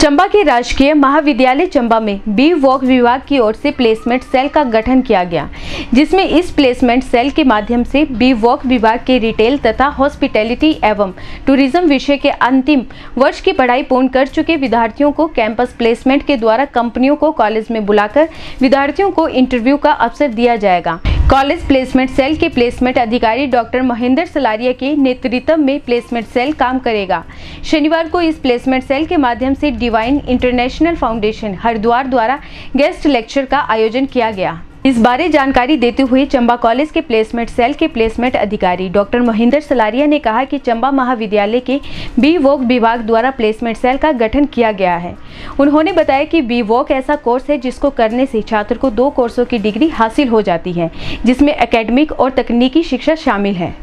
चंबा के राजकीय महाविद्यालय चंबा में बी वॉक विभाग की ओर से प्लेसमेंट सेल का गठन किया गया, जिसमें इस प्लेसमेंट सेल के माध्यम से बी वॉक विभाग के रिटेल तथा हॉस्पिटैलिटी एवं टूरिज्म विषय के अंतिम वर्ष की पढ़ाई पूर्ण कर चुके विद्यार्थियों को कैंपस प्लेसमेंट के द्वारा कंपनियों को कॉलेज में बुलाकर विद्यार्थियों को इंटरव्यू का अवसर दिया जाएगा। कॉलेज प्लेसमेंट सेल के प्लेसमेंट अधिकारी डॉक्टर महेंद्र सलारिया के नेतृत्व में प्लेसमेंट सेल काम करेगा। शनिवार को इस प्लेसमेंट सेल के माध्यम से डिवाइन इंटरनेशनल फाउंडेशन हरिद्वार द्वारा गेस्ट लेक्चर का आयोजन किया गया। इस बारे जानकारी देते हुए चंबा कॉलेज के प्लेसमेंट सेल के प्लेसमेंट अधिकारी डॉक्टर महेंद्र सलारिया ने कहा कि चंबा महाविद्यालय के बी वॉक विभाग द्वारा प्लेसमेंट सेल का गठन किया गया है। उन्होंने बताया कि बी वॉक ऐसा कोर्स है जिसको करने से छात्र को 2 कोर्सों की डिग्री हासिल हो जाती है, जिसमें एकेडमिक और तकनीकी शिक्षा शामिल है।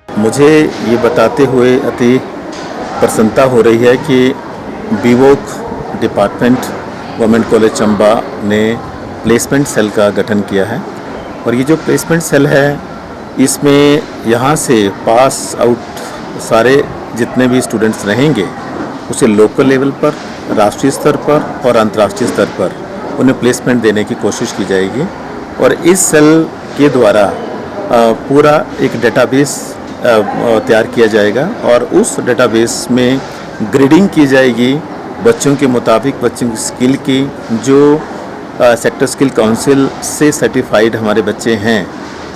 मुझे ये बताते हुए अति प्रसन्नता हो रही है कि B voc department government college Chamba ने प्लेसमेंट सेल का गठन किया है। और ये जो प्लेसमेंट सेल है, इसमें यहाँ से पास आउट सारे जितने भी स्टूडेंट्स रहेंगे उसे लोकल लेवल पर, राष्ट्रीय स्तर पर और अंतर्राष्ट्रीय स्तर पर उन्हें प्लेसमेंट देने की कोशिश की जाएगी। और इस सेल के द्वारा पूरा एक डेटाबेस तैयार किया जाएगा और उस डेटाबेस में ग्रेडिंग की जाएगी बच्चों के मुताबिक, बच्चों की स्किल की। जो सेक्टर स्किल काउंसिल से सर्टिफाइड हमारे बच्चे हैं,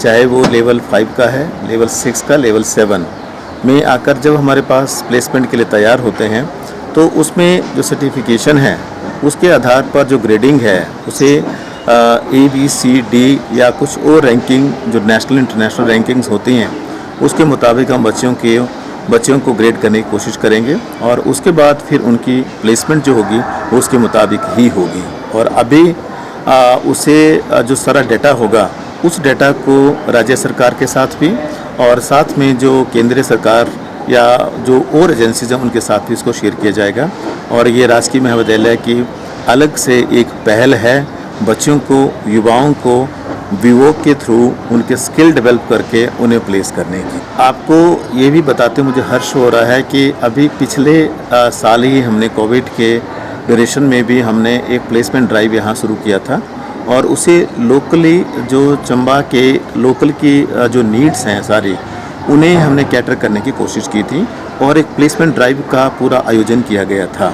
चाहे वो लेवल 5 का है, लेवल 6 का, लेवल 7 में आकर जब हमारे पास प्लेसमेंट के लिए तैयार होते हैं तो उसमें जो सर्टिफिकेशन है उसके आधार पर जो ग्रेडिंग है उसे ABCD या कुछ और रैंकिंग जो नेशनल इंटरनेशनल रैंकिंग्स होती हैं उसके मुताबिक हम बच्चों को ग्रेड करने की कोशिश करेंगे और उसके बाद फिर उनकी प्लेसमेंट जो होगी वो उसके मुताबिक ही होगी। और अभी उसे जो सारा डाटा होगा उस डाटा को राज्य सरकार के साथ भी और साथ में जो केंद्रीय सरकार या जो और एजेंसीज हैं उनके साथ भी इसको शेयर किया जाएगा। और ये राजकीय महाविद्यालय की अलग से एक पहल है बच्चों को, युवाओं को बी वॉक के थ्रू उनके स्किल डेवलप करके उन्हें प्लेस करने की। आपको ये भी बताते मुझे हर्ष हो रहा है कि अभी पिछले साल ही हमने कोविड के ड्यूरेशन में भी हमने एक प्लेसमेंट ड्राइव यहाँ शुरू किया था और उसे लोकली जो चंबा के लोकल की जो नीड्स हैं सारी उन्हें हमने कैटर करने की कोशिश की थी और एक प्लेसमेंट ड्राइव का पूरा आयोजन किया गया था।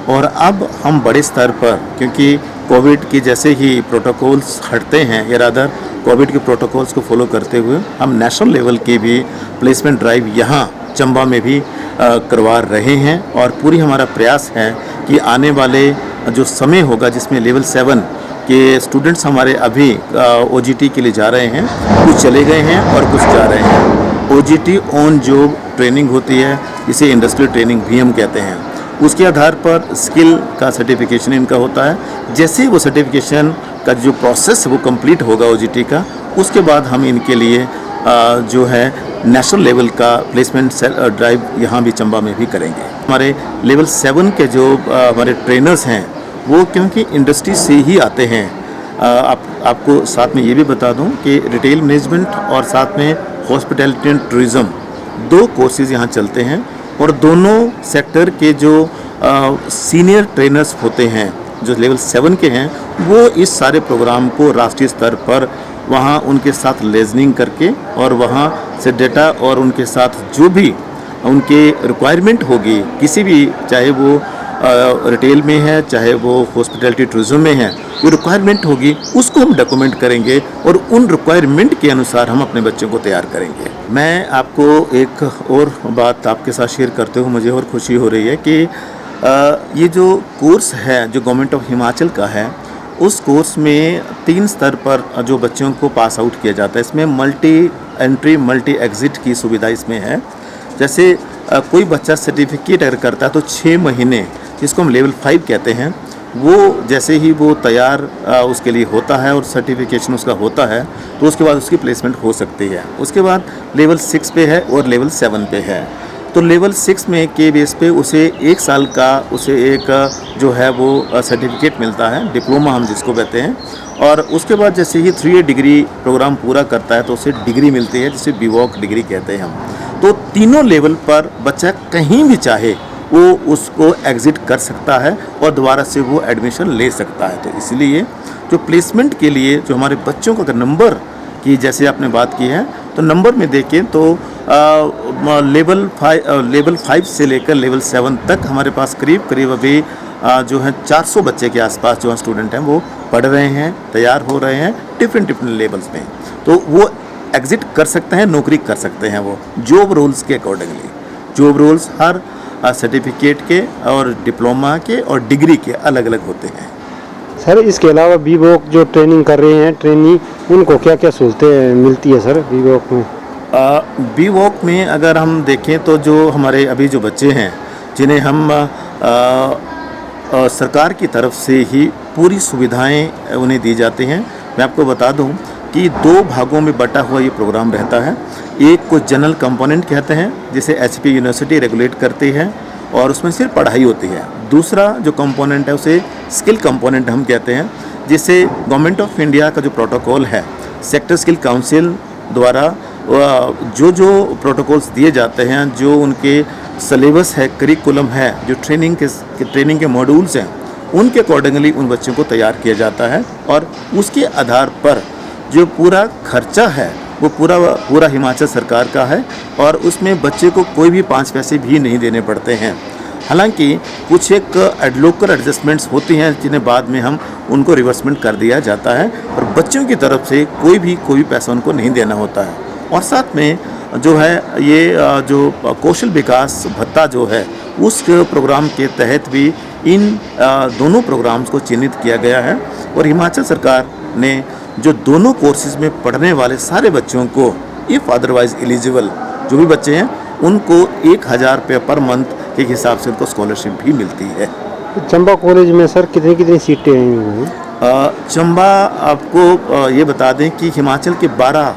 और अब हम बड़े स्तर पर, क्योंकि कोविड की जैसे ही प्रोटोकॉल्स हटते हैं या रादर कोविड के प्रोटोकॉल्स को फॉलो करते हुए हम नेशनल लेवल की भी प्लेसमेंट ड्राइव यहाँ चंबा में भी करवा रहे हैं। और पूरी हमारा प्रयास है कि आने वाले जो समय होगा जिसमें लेवल 7 के स्टूडेंट्स हमारे अभी OJT के लिए जा रहे हैं, कुछ चले गए हैं और कुछ जा रहे हैं। OJT ऑन जॉब ट्रेनिंग होती है, इसे इंडस्ट्रियल ट्रेनिंग भी हम कहते हैं। उसके आधार पर स्किल का सर्टिफिकेशन इनका होता है। जैसे वो सर्टिफिकेशन का जो प्रोसेस वो कंप्लीट होगा OJT का, उसके बाद हम इनके लिए जो है नेशनल लेवल का प्लेसमेंट ड्राइव यहाँ भी चंबा में भी करेंगे। हमारे लेवल 7 के जो हमारे ट्रेनर्स हैं वो क्योंकि इंडस्ट्री से ही आते हैं। आपको साथ में ये भी बता दूं कि रिटेल मैनेजमेंट और साथ में हॉस्पिटैलिटी एंड टूरिज़्म 2 कोर्सेज़ यहाँ चलते हैं और दोनों सेक्टर के जो सीनियर ट्रेनर्स होते हैं जो लेवल 7 के हैं वो इस सारे प्रोग्राम को राष्ट्रीय स्तर पर वहाँ उनके साथ लेजनिंग करके और वहाँ से डेटा और उनके साथ जो भी उनके रिक्वायरमेंट होगी किसी भी, चाहे वो रिटेल में है चाहे वो हॉस्पिटैलिटी टूरिज्म में है, वो रिक्वायरमेंट होगी उसको हम डॉक्यूमेंट करेंगे और उन रिक्वायरमेंट के अनुसार हम अपने बच्चों को तैयार करेंगे। मैं आपको एक और बात आपके साथ शेयर करते हुए मुझे और खुशी हो रही है कि ये जो कोर्स है जो गवर्नमेंट ऑफ हिमाचल का है उस कोर्स में 3 स्तर पर जो बच्चों को पास आउट किया जाता है। इसमें मल्टी एंट्री मल्टी एग्ज़िट की सुविधा इसमें है। जैसे कोई बच्चा सर्टिफिकेट अगर करता है तो 6 महीने, जिसको हम लेवल 5 कहते हैं, वो जैसे ही वो तैयार उसके लिए होता है और सर्टिफिकेशन उसका होता है तो उसके बाद उसकी प्लेसमेंट हो सकती है। उसके बाद लेवल 6 पे है और लेवल 7 पे है। तो लेवल 6 में के बेस पे उसे 1 साल का उसे एक जो है वो सर्टिफिकेट मिलता है, डिप्लोमा हम जिसको कहते हैं। और उसके बाद जैसे ही 3 ईयर डिग्री प्रोग्राम पूरा करता है तो उसे डिग्री मिलती है जिसे बी वॉक डिग्री कहते हैं हम। तो तीनों लेवल पर बच्चा कहीं भी चाहे वो उसको एग्ज़िट कर सकता है और दोबारा से वो एडमिशन ले सकता है। तो इसलिए जो प्लेसमेंट के लिए जो हमारे बच्चों का अगर नंबर की जैसे आपने बात की है तो नंबर में देखें तो लेवल 5 से लेकर लेवल 7 तक हमारे पास करीब अभी जो है 400 बच्चे के आसपास जो स्टूडेंट हैं वो पढ़ रहे हैं, तैयार हो रहे हैं डिफरेंट लेवल्स में। तो वो एग्ज़िट कर सकते हैं, नौकरी कर सकते हैं वो जॉब रोल्स के अकॉर्डिंगली। जॉब रोल्स हर सर्टिफिकेट के और डिप्लोमा के और डिग्री के अलग अलग होते हैं। सर इसके अलावा बीवॉक जो ट्रेनिंग कर रहे हैं ट्रेनी, उनको क्या क्या सहूलतें मिलती है सर बीवॉक में? बीवॉक में अगर हम देखें तो जो हमारे अभी जो बच्चे हैं जिन्हें हम सरकार की तरफ से ही पूरी सुविधाएं उन्हें दी जाती हैं। मैं आपको बता दूं कि 2 भागों में बटा हुआ ये प्रोग्राम रहता है। एक को जनरल कंपोनेंट कहते हैं जिसे एचपी यूनिवर्सिटी रेगुलेट करती है और उसमें सिर्फ पढ़ाई होती है। दूसरा जो कंपोनेंट है उसे स्किल कंपोनेंट हम कहते हैं, जिसे गवर्नमेंट ऑफ इंडिया का जो प्रोटोकॉल है सेक्टर स्किल काउंसिल द्वारा जो प्रोटोकॉल्स दिए जाते हैं, जो उनके सिलेबस है, करिकुलम है, जो ट्रेनिंग के मॉड्यूल्स हैं, उनके अकॉर्डिंगली उन बच्चों को तैयार किया जाता है और उसके आधार पर जो पूरा खर्चा है वो पूरा हिमाचल सरकार का है और उसमें बच्चे को कोई भी 5 पैसे भी नहीं देने पड़ते हैं। हालांकि कुछ एक लोकल एडजस्टमेंट्स होती हैं जिन्हें बाद में हम उनको रिवर्समेंट कर दिया जाता है, और बच्चों की तरफ से कोई भी पैसा उनको नहीं देना होता है। और साथ में जो है ये जो कौशल विकास भत्ता जो है उस प्रोग्राम के तहत भी इन दोनों प्रोग्राम्स को चिन्हित किया गया है और हिमाचल सरकार ने जो दोनों कोर्सेज में पढ़ने वाले सारे बच्चों को इफ़ अदरवाइज एलिजिबल जो भी बच्चे हैं उनको 1000 रुपये पर मंथ के हिसाब से उनको स्कॉलरशिप भी मिलती है। चंबा कॉलेज में सर कितनी सीटें हैं? चंबा आपको ये बता दें कि हिमाचल के 12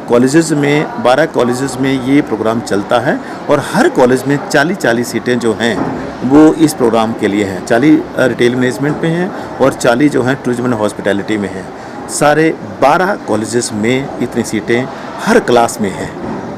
कॉलेजेस में ये प्रोग्राम चलता है और हर कॉलेज में 40 सीटें जो हैं वो इस प्रोग्राम के लिए हैं। 40 रिटेल मैनेजमेंट में हैं और 40 जो हैं टूरिज्म एंड हॉस्पिटैलिटी में हैं। सारे 12 कॉलेजेस में इतनी सीटें हर क्लास में हैं।